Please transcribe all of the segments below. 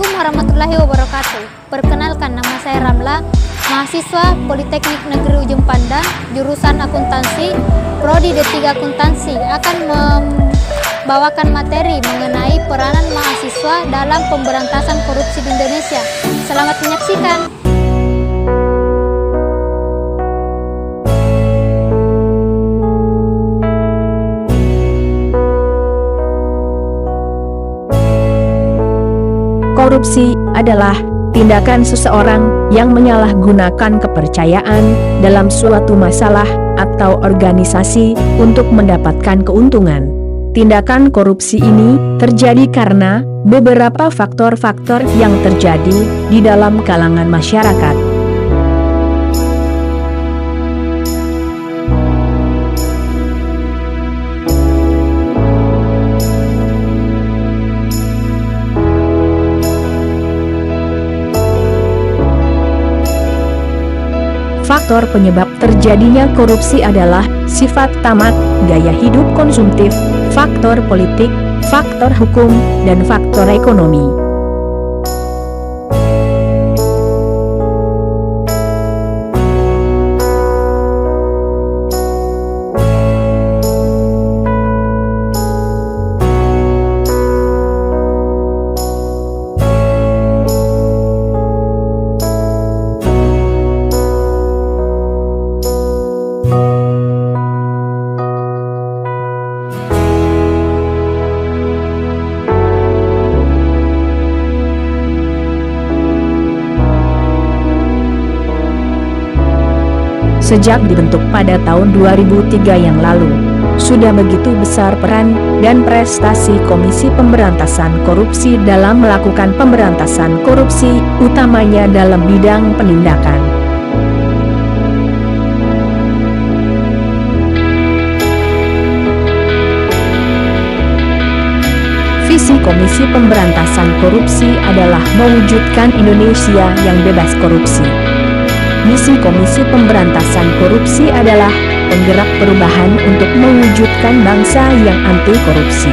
Assalamualaikum warahmatullahi wabarakatuh. Perkenalkan, nama saya Ramla, mahasiswa Politeknik Negeri Ujung Pandang, jurusan akuntansi, prodi D3 Akuntansi, akan membawakan materi mengenai peranan mahasiswa dalam pemberantasan korupsi di Indonesia. Selamat menyaksikan. Korupsi adalah tindakan seseorang yang menyalahgunakan kepercayaan dalam suatu masalah atau organisasi untuk mendapatkan keuntungan. Tindakan korupsi ini terjadi karena beberapa faktor-faktor yang terjadi di dalam kalangan masyarakat. Faktor penyebab terjadinya korupsi adalah sifat tamak, gaya hidup konsumtif, faktor politik, faktor hukum, dan faktor ekonomi. Sejak dibentuk pada tahun 2003 yang lalu, sudah begitu besar peran dan prestasi Komisi Pemberantasan Korupsi dalam melakukan pemberantasan korupsi, utamanya dalam bidang penindakan. Visi Komisi Pemberantasan Korupsi adalah mewujudkan Indonesia yang bebas korupsi. Misi Komisi Pemberantasan Korupsi adalah penggerak perubahan untuk mewujudkan bangsa yang anti korupsi.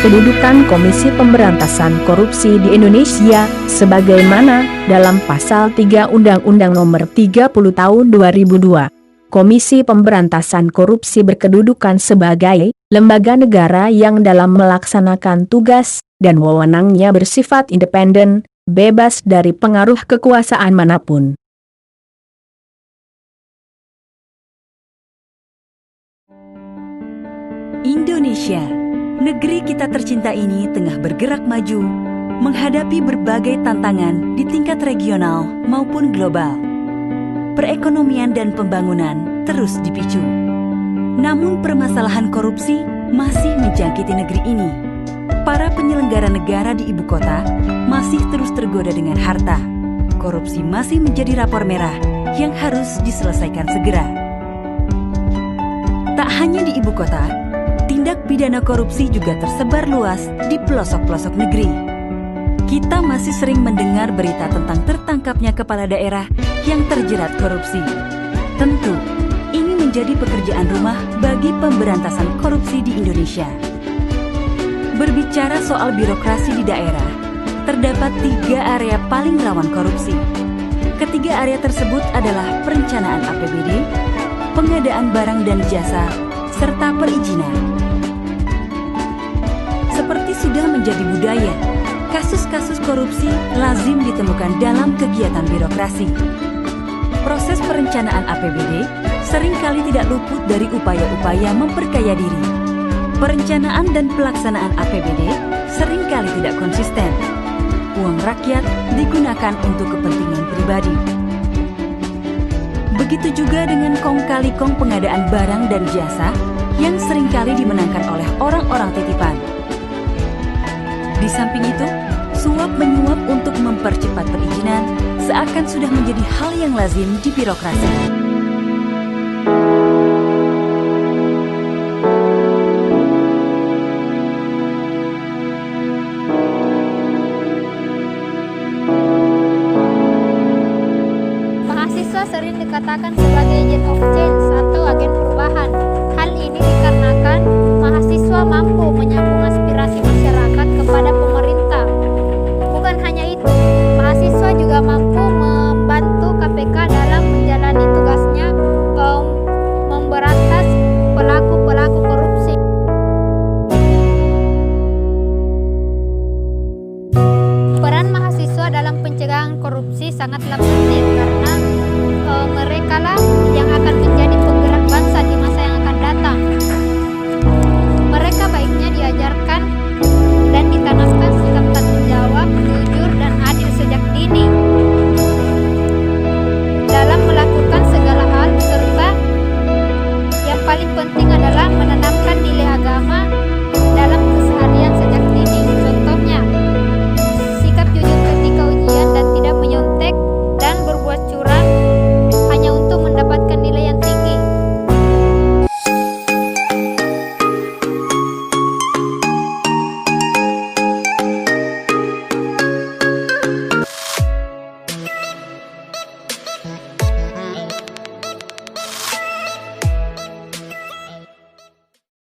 Kedudukan Komisi Pemberantasan Korupsi di Indonesia sebagaimana dalam Pasal 3 Undang-Undang Nomor 30 Tahun 2002. Komisi Pemberantasan Korupsi berkedudukan sebagai lembaga negara yang dalam melaksanakan tugas dan wewenangnya bersifat independen, bebas dari pengaruh kekuasaan manapun. Indonesia, negeri kita tercinta ini tengah bergerak maju, menghadapi berbagai tantangan di tingkat regional maupun global. Perekonomian dan pembangunan terus dipicu. Namun permasalahan korupsi masih menjangkiti negeri ini. Para penyelenggara negara di ibu kota masih terus tergoda dengan harta. Korupsi masih menjadi rapor merah yang harus diselesaikan segera. Tak hanya di ibu kota, tindak pidana korupsi juga tersebar luas di pelosok-pelosok negeri. Kita masih sering mendengar berita tentang tertangkapnya kepala daerah yang terjerat korupsi. Tentu, ini menjadi pekerjaan rumah bagi pemberantasan korupsi di Indonesia. Berbicara soal birokrasi di daerah, terdapat 3 area paling rawan korupsi. Ketiga area tersebut adalah perencanaan APBD, pengadaan barang dan jasa, serta perizinan. Seperti sudah menjadi budaya, kasus-kasus korupsi lazim ditemukan dalam kegiatan birokrasi. Proses perencanaan APBD seringkali tidak luput dari upaya-upaya memperkaya diri. Perencanaan dan pelaksanaan APBD seringkali tidak konsisten. Uang rakyat digunakan untuk kepentingan pribadi. Begitu juga dengan kong kali kong pengadaan barang dan jasa yang seringkali dimenangkan oleh orang-orang titipan. Di samping itu, suap menyuap untuk mempercepat perizinan seakan sudah menjadi hal yang lazim di birokrasi. Mahasiswa sering paling penting adalah